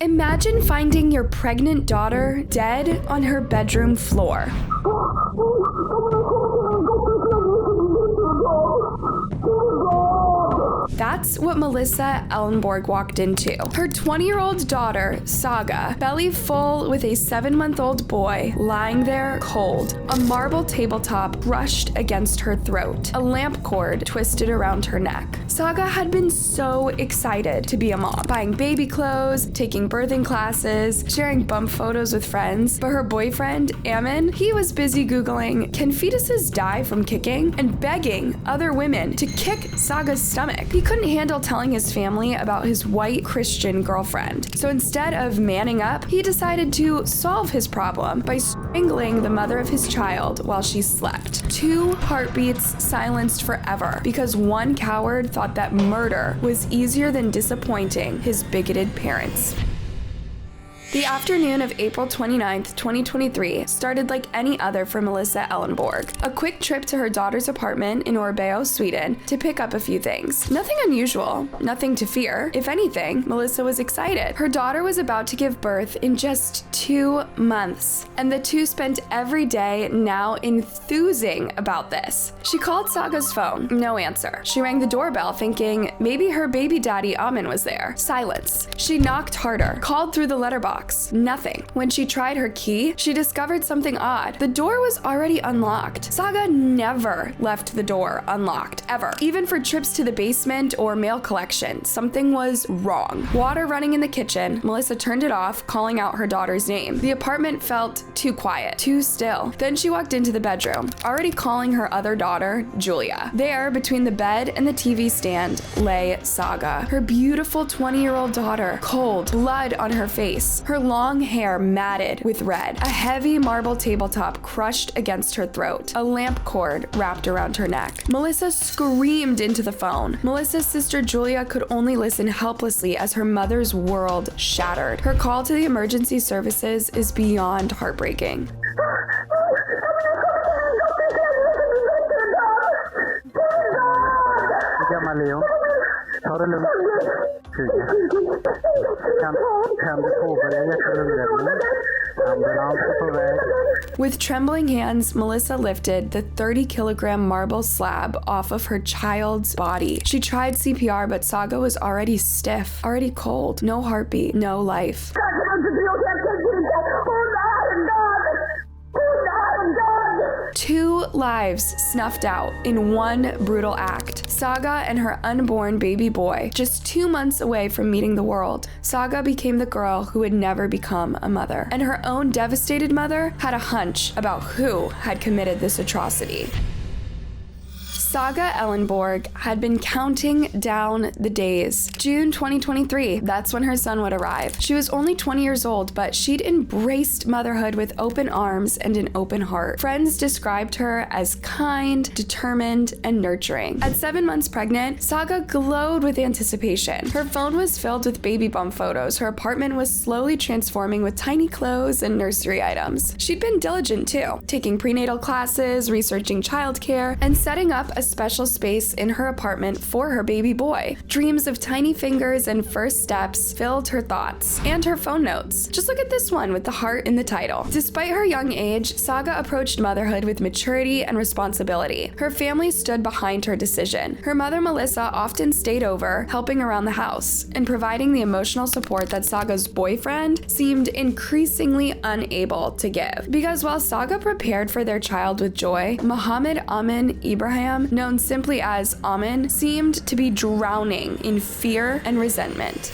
Imagine finding your pregnant daughter dead on her bedroom floor. That's what Melissa Elneborg walked into. Her 20-year-old daughter, Saga, belly full with a 7-month-old boy lying there cold, a marble tabletop brushed against her throat, a lamp cord twisted around her neck. Saga had been so excited to be a mom, buying baby clothes, taking birthing classes, sharing bump photos with friends, but her boyfriend, Amin, he was busy Googling, can fetuses die from kicking? And begging other women to kick Saga's stomach. He couldn't handle telling his family about his white Christian girlfriend. So instead of manning up, he decided to solve his problem by strangling the mother of his child while she slept. 2 heartbeats silenced forever because one coward thought that murder was easier than disappointing his bigoted parents. The afternoon of April 29th, 2023 started like any other for Melissa Elneborg. A quick trip to her daughter's apartment in Örebro, Sweden to pick up a few things. Nothing unusual, nothing to fear. If anything, Melissa was excited. Her daughter was about to give birth in just 2 months, and the two spent every day now enthusing about this. She called Saga's phone, no answer. She rang the doorbell thinking maybe her baby daddy Amin was there. Silence. She knocked harder, called through the letterbox. Nothing. When she tried her key, she discovered something odd. The door was already unlocked. Saga never left the door unlocked, ever. Even for trips to the basement or mail collection, something was wrong. Water running in the kitchen, Melissa turned it off, calling out her daughter's name. The apartment felt too quiet, too still. Then she walked into the bedroom, already calling her other daughter, Julia. There, between the bed and the TV stand, lay Saga, her beautiful 20-year-old daughter, cold, blood on her face. Her long hair matted with red, a heavy marble tabletop crushed against her throat, a lamp cord wrapped around her neck. Melissa screamed into the phone. Melissa's sister Julia could only listen helplessly as her mother's world shattered. Her call to the emergency services is beyond heartbreaking. With trembling hands, Melissa lifted the 30-kilogram marble slab off of her child's body. She tried CPR, but Saga was already stiff, already cold. No heartbeat, no life. 2 lives snuffed out in one brutal act. Saga and her unborn baby boy, just 2 months away from meeting the world. Saga became the girl who would never become a mother, and her own devastated mother had a hunch about who had committed this atrocity. Saga Elneborg had been counting down the days. June 2023, that's when her son would arrive. She was only 20 years old, but she'd embraced motherhood with open arms and an open heart. Friends described her as kind, determined, and nurturing. At 7 months pregnant, Saga glowed with anticipation. Her phone was filled with baby bump photos. Her apartment was slowly transforming with tiny clothes and nursery items. She'd been diligent too, taking prenatal classes, researching childcare, and setting up a special space in her apartment for her baby boy. Dreams of tiny fingers and first steps filled her thoughts and her phone notes. Just look at this one with the heart in the title. Despite her young age, Saga approached motherhood with maturity and responsibility. Her family stood behind her decision. Her mother, Melissa, often stayed over, helping around the house and providing the emotional support that Saga's boyfriend seemed increasingly unable to give. Because while Saga prepared for their child with joy, Muhammad Amin Ibrahim, known simply as Amin, seemed to be drowning in fear and resentment.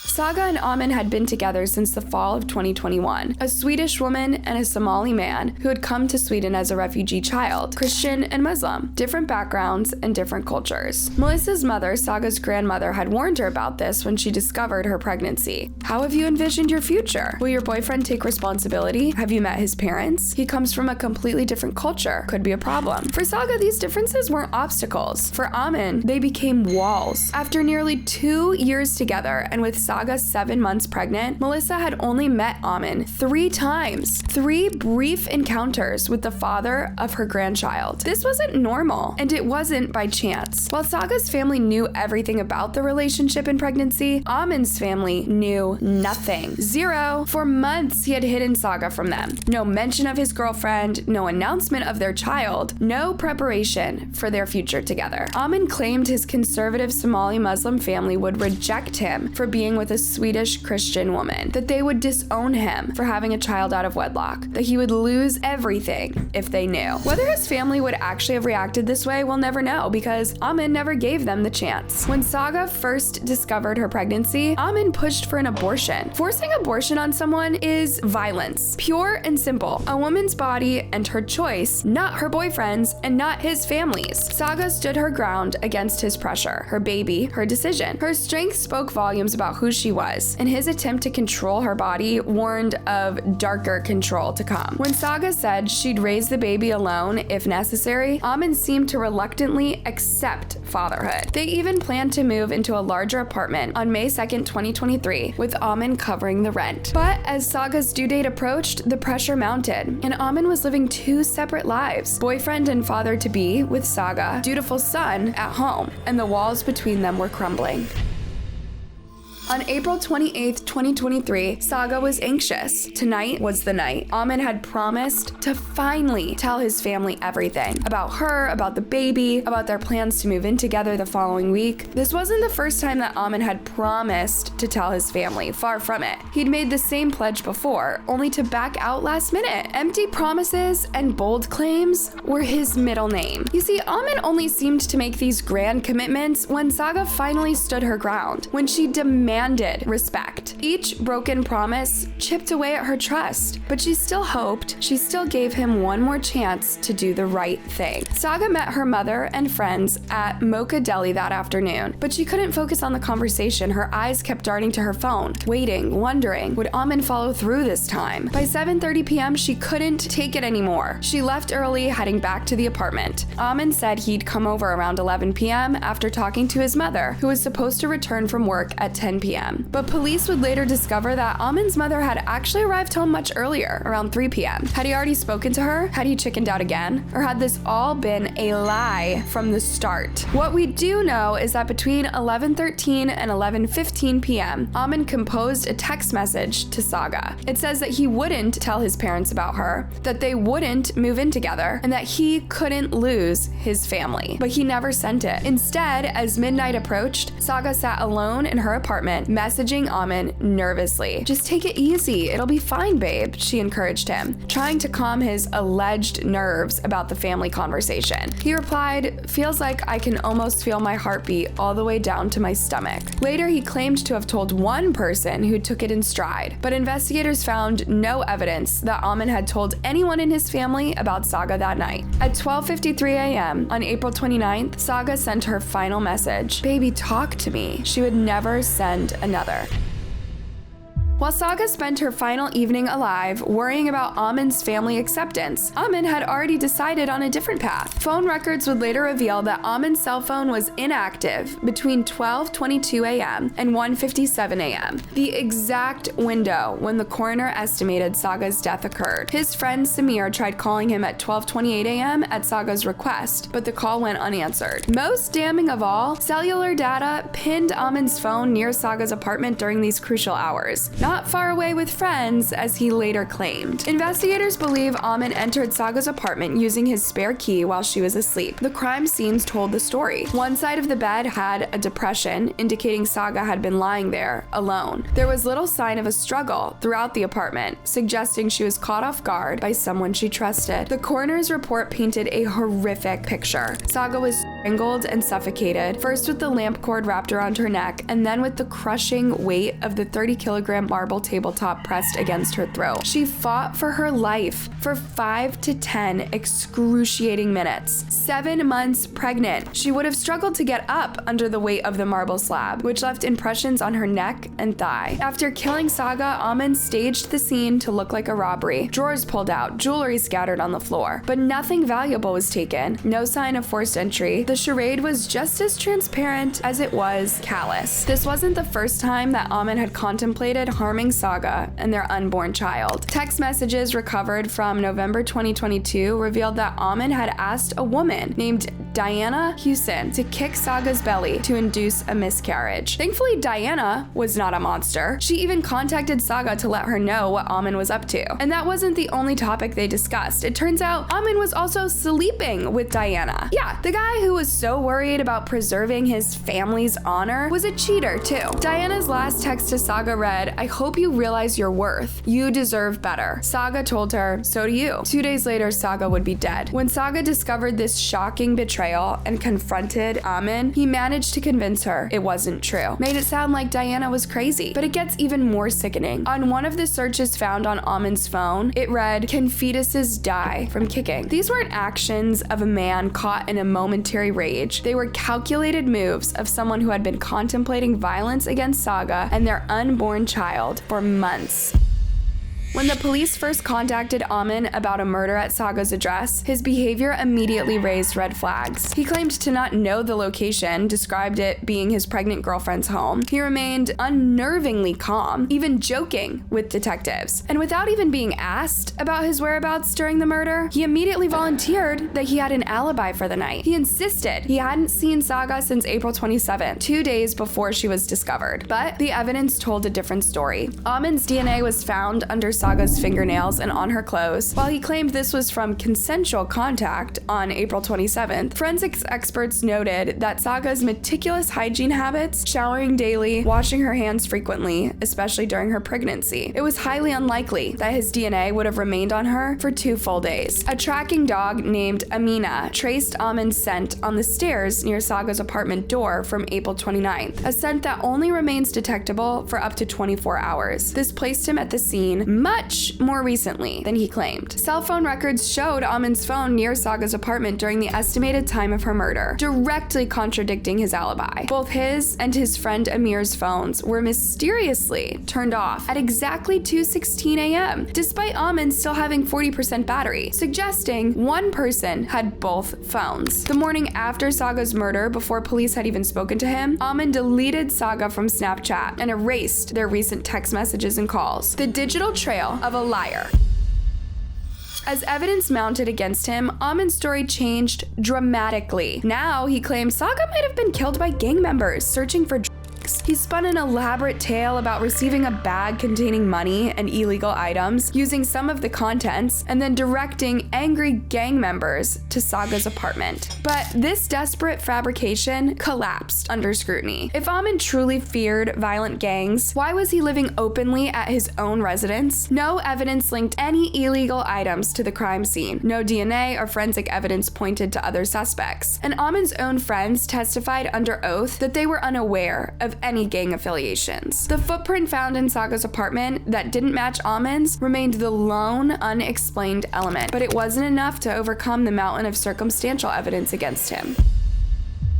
Saga and Amin had been together since the fall of 2021. A Swedish woman and a Somali man who had come to Sweden as a refugee child, Christian and Muslim, different backgrounds and different cultures. Melissa's mother, Saga's grandmother, had warned her about this when she discovered her pregnancy. How have you envisioned your future? Will your boyfriend take responsibility? Have you met his parents? He comes from a completely different culture. Could be a problem. For Saga, these differences weren't obstacles. For Amin, they became walls. After nearly 2 years together, and with Saga Saga 7 months pregnant, Melissa had only met Amin 3 times. 3 brief encounters with the father of her grandchild. This wasn't normal, and it wasn't by chance. While Saga's family knew everything about the relationship and pregnancy, Amin's family knew nothing. 0. For months, he had hidden Saga from them. No mention of his girlfriend, no announcement of their child, no preparation for their future together. Amin claimed his conservative Somali Muslim family would reject him for being with a Swedish Christian woman, that they would disown him for having a child out of wedlock, that he would lose everything if they knew. Whether his family would actually have reacted this way, we'll never know because Amin never gave them the chance. When Saga first discovered her pregnancy, Amin pushed for an abortion. Forcing abortion on someone is violence. Pure and simple. A woman's body and her choice, not her boyfriend's and not his family's. Saga stood her ground against his pressure. Her baby, her decision. Her strength spoke volumes about who she was, and his attempt to control her body warned of darker control to come. When Saga said she'd raise the baby alone if necessary, Amin seemed to reluctantly accept fatherhood. They even planned to move into a larger apartment on May 2nd, 2023, with Amin covering the rent. But as Saga's due date approached, the pressure mounted, and Amin was living 2 separate lives. Boyfriend and father-to-be with Saga, dutiful son at home, and the walls between them were crumbling. On April 28th, 2023, Saga was anxious. Tonight was the night. Amin had promised to finally tell his family everything. About her, about the baby, about their plans to move in together the following week. This wasn't the first time that Amin had promised to tell his family, far from it. He'd made the same pledge before, only to back out last minute. Empty promises and bold claims were his middle name. You see, Amin only seemed to make these grand commitments when Saga finally stood her ground, when she demanded respect. Each broken promise chipped away at her trust, but she still hoped, she still gave him one more chance to do the right thing. Saga met her mother and friends at Mocha Deli that afternoon, but she couldn't focus on the conversation. Her eyes kept darting to her phone, waiting, wondering, would Amin follow through this time? By 7:30 p.m., she couldn't take it anymore. She left early, heading back to the apartment. Amin said he'd come over around 11 p.m. after talking to his mother, who was supposed to return from work at 10 p.m. But police would later discover that Amin's mother had actually arrived home much earlier, around 3 p.m. Had he already spoken to her? Had he chickened out again? Or had this all been a lie from the start? What we do know is that between 11:13 and 11:15 p.m., Amin composed a text message to Saga. It says that he wouldn't tell his parents about her, that they wouldn't move in together, and that he couldn't lose his family. But he never sent it. Instead, as midnight approached, Saga sat alone in her apartment, messaging Amin nervously. "Just take it easy, it'll be fine, babe," she encouraged him, trying to calm his alleged nerves about the family conversation. He replied, "Feels like I can almost feel my heartbeat all the way down to my stomach." Later, he claimed to have told one person who took it in stride, but investigators found no evidence that Amin had told anyone in his family about Saga that night. At 12:53 a.m. on April 29th, Saga sent her final message, "Baby, talk to me." She would never send another. While Saga spent her final evening alive worrying about Amin's family acceptance, Amin had already decided on a different path. Phone records would later reveal that Amin's cell phone was inactive between 12:22 a.m. and 1:57 a.m., the exact window when the coroner estimated Saga's death occurred. His friend Samir tried calling him at 12:28 a.m. at Saga's request, but the call went unanswered. Most damning of all, cellular data pinned Amin's phone near Saga's apartment during these crucial hours. Not far away with friends, as he later claimed. Investigators believe Amin entered Saga's apartment using his spare key while she was asleep. The crime scenes told the story. One side of the bed had a depression, indicating Saga had been lying there, alone. There was little sign of a struggle throughout the apartment, suggesting she was caught off guard by someone she trusted. The coroner's report painted a horrific picture. Saga was strangled and suffocated, first with the lamp cord wrapped around her neck, and then with the crushing weight of the 30-kilogram marble tabletop pressed against her throat. She fought for her life for 5 to 10 excruciating minutes. 7 months pregnant, she would have struggled to get up under the weight of the marble slab, which left impressions on her neck and thigh. After killing Saga, Amin staged the scene to look like a robbery. Drawers pulled out, jewelry scattered on the floor, but nothing valuable was taken. No sign of forced entry. The charade was just as transparent as it was callous. This wasn't the first time that Amin had contemplated harming Saga and their unborn child. Text messages recovered from November 2022 revealed that Amin had asked a woman named Diana Hewson to kick Saga's belly to induce a miscarriage. Thankfully, Diana was not a monster. She even contacted Saga to let her know what Amin was up to. And that wasn't the only topic they discussed. It turns out Amin was also sleeping with Diana. Yeah, the guy who was so worried about preserving his family's honor was a cheater too. Diana's last text to Saga read, "I hope you realize your worth. You deserve better." Saga told her, "So do you." 2 days later, Saga would be dead. When Saga discovered this shocking betrayal and confronted Amin, he managed to convince her it wasn't true. Made it sound like Diana was crazy, but it gets even more sickening. On one of the searches found on Amin's phone, it read, "Can fetuses die from kicking?" These weren't actions of a man caught in a momentary rage. They were calculated moves of someone who had been contemplating violence against Saga and their unborn child for months. When the police first contacted Amin about a murder at Saga's address, his behavior immediately raised red flags. He claimed to not know the location, described it being his pregnant girlfriend's home. He remained unnervingly calm, even joking with detectives. And without even being asked about his whereabouts during the murder, he immediately volunteered that he had an alibi for the night. He insisted he hadn't seen Saga since April 27th, 2 days before she was discovered. But the evidence told a different story. Amin's DNA was found under Saga's fingernails and on her clothes. While he claimed this was from consensual contact on April 27th, forensics experts noted that Saga's meticulous hygiene habits, showering daily, washing her hands frequently, especially during her pregnancy, it was highly unlikely that his DNA would have remained on her for 2 full days. A tracking dog named Amina traced Amin's scent on the stairs near Saga's apartment door from April 29th, a scent that only remains detectable for up to 24 hours. This placed him at the scene much more recently than he claimed. Cell phone records showed Amin's phone near Saga's apartment during the estimated time of her murder, directly contradicting his alibi. Both his and his friend Amir's phones were mysteriously turned off at exactly 2:16 a.m., despite Amin still having 40% battery, suggesting one person had both phones. The morning after Saga's murder, before police had even spoken to him, Amin deleted Saga from Snapchat and erased their recent text messages and calls. The digital trail of a liar. As evidence mounted against him, Amin's story changed dramatically. Now he claims Saga might have been killed by gang members searching for drugs. He spun an elaborate tale about receiving a bag containing money and illegal items, using some of the contents, and then directing angry gang members to Saga's apartment. But this desperate fabrication collapsed under scrutiny. If Amin truly feared violent gangs, why was he living openly at his own residence? No evidence linked any illegal items to the crime scene. No DNA or forensic evidence pointed to other suspects. And Amin's own friends testified under oath that they were unaware of any gang affiliations. The footprint found in Saga's apartment that didn't match Amin's remained the lone unexplained element, but it wasn't enough to overcome the mountain of circumstantial evidence against him.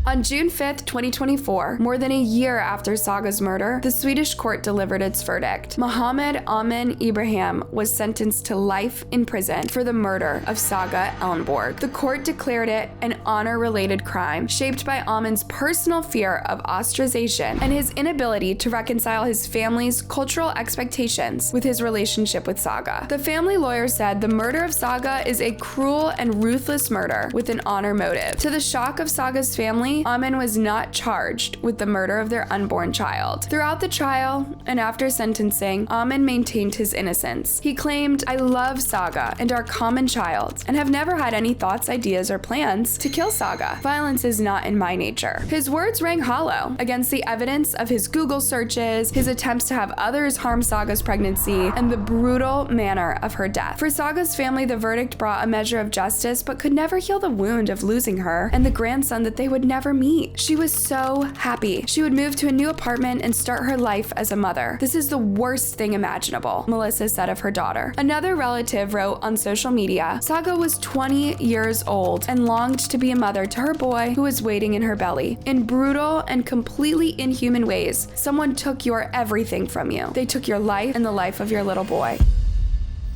On June 5th, 2024, more than a year after Saga's murder, the Swedish court delivered its verdict. Mohammed Amin Ibrahim was sentenced to life in prison for the murder of Saga Elneborg. The court declared it an honor-related crime, shaped by Amin's personal fear of ostracization and his inability to reconcile his family's cultural expectations with his relationship with Saga. The family lawyer said the murder of Saga is a cruel and ruthless murder with an honor motive. To the shock of Saga's family, Amin was not charged with the murder of their unborn child. Throughout the trial and after sentencing, Amin maintained his innocence. He claimed, "I love Saga and our common child, and have never had any thoughts, ideas, or plans to kill Saga. Violence is not in my nature." His words rang hollow against the evidence of his Google searches, his attempts to have others harm Saga's pregnancy, and the brutal manner of her death. For Saga's family, the verdict brought a measure of justice, but could never heal the wound of losing her and the grandson that they would never ever meet. She was so happy. She would move to a new apartment and start her life as a mother. This is the worst thing imaginable, Melissa said of her daughter. Another relative wrote on social media, Saga was 20 years old and longed to be a mother to her boy who was waiting in her belly. In brutal and completely inhuman ways, someone took your everything from you. They took your life and the life of your little boy.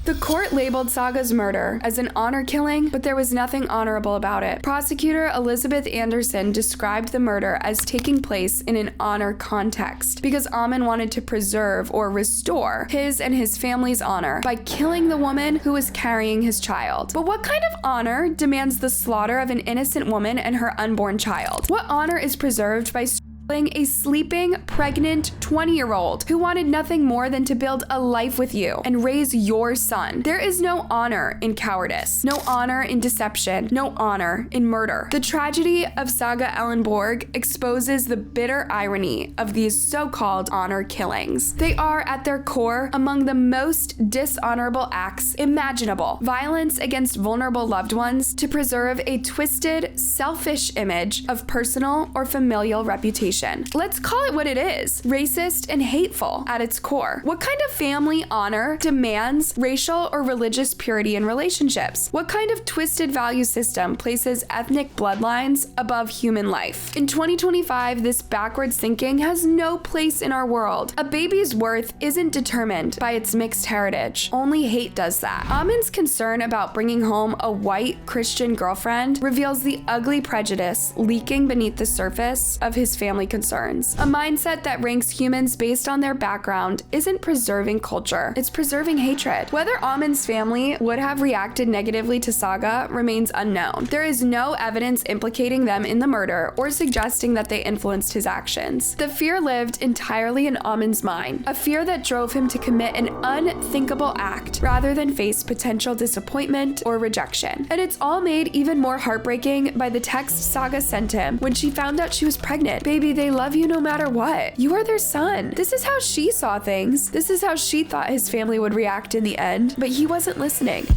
The court labeled Saga's murder as an honor killing, but there was nothing honorable about it. Prosecutor Elizabeth Anderson described the murder as taking place in an honor context because Amin wanted to preserve or restore his and his family's honor by killing the woman who was carrying his child. But what kind of honor demands the slaughter of an innocent woman and her unborn child? What honor is preserved by a sleeping, pregnant 20-year-old who wanted nothing more than to build a life with you and raise your son? There is no honor in cowardice, no honor in deception, no honor in murder. The tragedy of Saga Elneborg exposes the bitter irony of these so-called honor killings. They are, at their core, among the most dishonorable acts imaginable. Violence against vulnerable loved ones to preserve a twisted, selfish image of personal or familial reputation. Let's call it what it is, racist and hateful at its core. What kind of family honor demands racial or religious purity in relationships? What kind of twisted value system places ethnic bloodlines above human life? In 2025, this backwards thinking has no place in our world. A baby's worth isn't determined by its mixed heritage. Only hate does that. Amin's concern about bringing home a white Christian girlfriend reveals the ugly prejudice leaking beneath the surface of his family concerns. A mindset that ranks humans based on their background isn't preserving culture, it's preserving hatred. Whether Amin's family would have reacted negatively to Saga remains unknown. There is no evidence implicating them in the murder or suggesting that they influenced his actions. The fear lived entirely in Amin's mind, a fear that drove him to commit an unthinkable act rather than face potential disappointment or rejection. And it's all made even more heartbreaking by the text Saga sent him when she found out she was pregnant. Baby, they love you no matter what. You are their son. This is how she saw things. This is how she thought his family would react in the end, but he wasn't listening.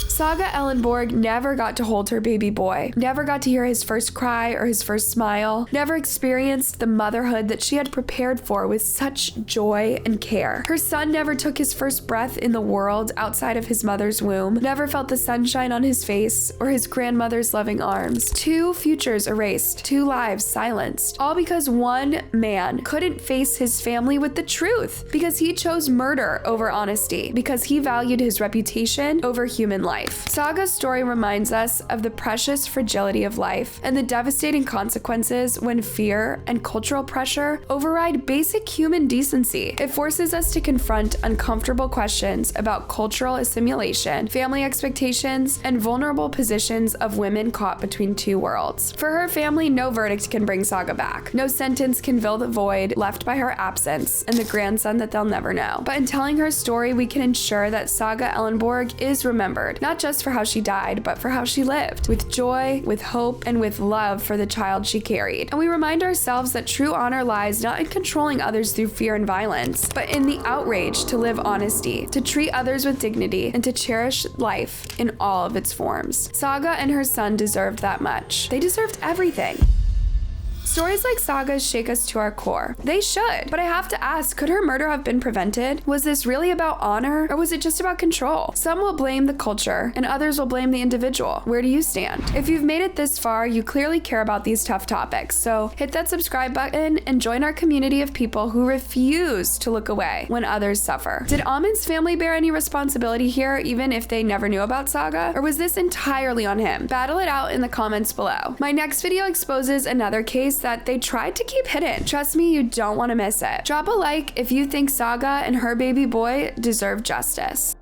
Saga Elneborg never got to hold her baby boy, never got to hear his first cry or his first smile, never experienced the motherhood that she had prepared for with such joy and care. Her son never took his first breath in the world outside of his mother's womb, never felt the sunshine on his face or his grandmother's loving arms. 2 futures erased, 2 lives silenced, all because one man couldn't face his family with the truth, because he chose murder over honesty, because he valued his reputation over human life. Saga's story reminds us of the precious fragility of life and the devastating consequences when fear and cultural pressure override basic human decency. It forces us to confront uncomfortable questions about cultural assimilation, family expectations, and vulnerable positions of women caught between 2 worlds. For her family, no verdict can bring Saga back. No sentence can fill the void left by her absence and the grandson that they'll never know. But in telling her story, we can ensure that Saga Elneborg is remembered, not just for how she died, but for how she lived, with joy, with hope, and with love for the child she carried. And we remind ourselves that true honor lies not in controlling others through fear and violence, but in the outrage to live honesty, to treat others with dignity, and to cherish life in all of its forms. Saga and her son deserved that much. They deserved everything. Stories like Saga's shake us to our core. They should, but I have to ask, could her murder have been prevented? Was this really about honor, or was it just about control? Some will blame the culture, and others will blame the individual. Where do you stand? If you've made it this far, you clearly care about these tough topics, so hit that subscribe button and join our community of people who refuse to look away when others suffer. Did Amin's family bear any responsibility here, even if they never knew about Saga? Or was this entirely on him? Battle it out in the comments below. My next video exposes another case that they tried to keep hidden. Trust me, you don't want to miss it. Drop a like if you think Saga and her baby boy deserve justice.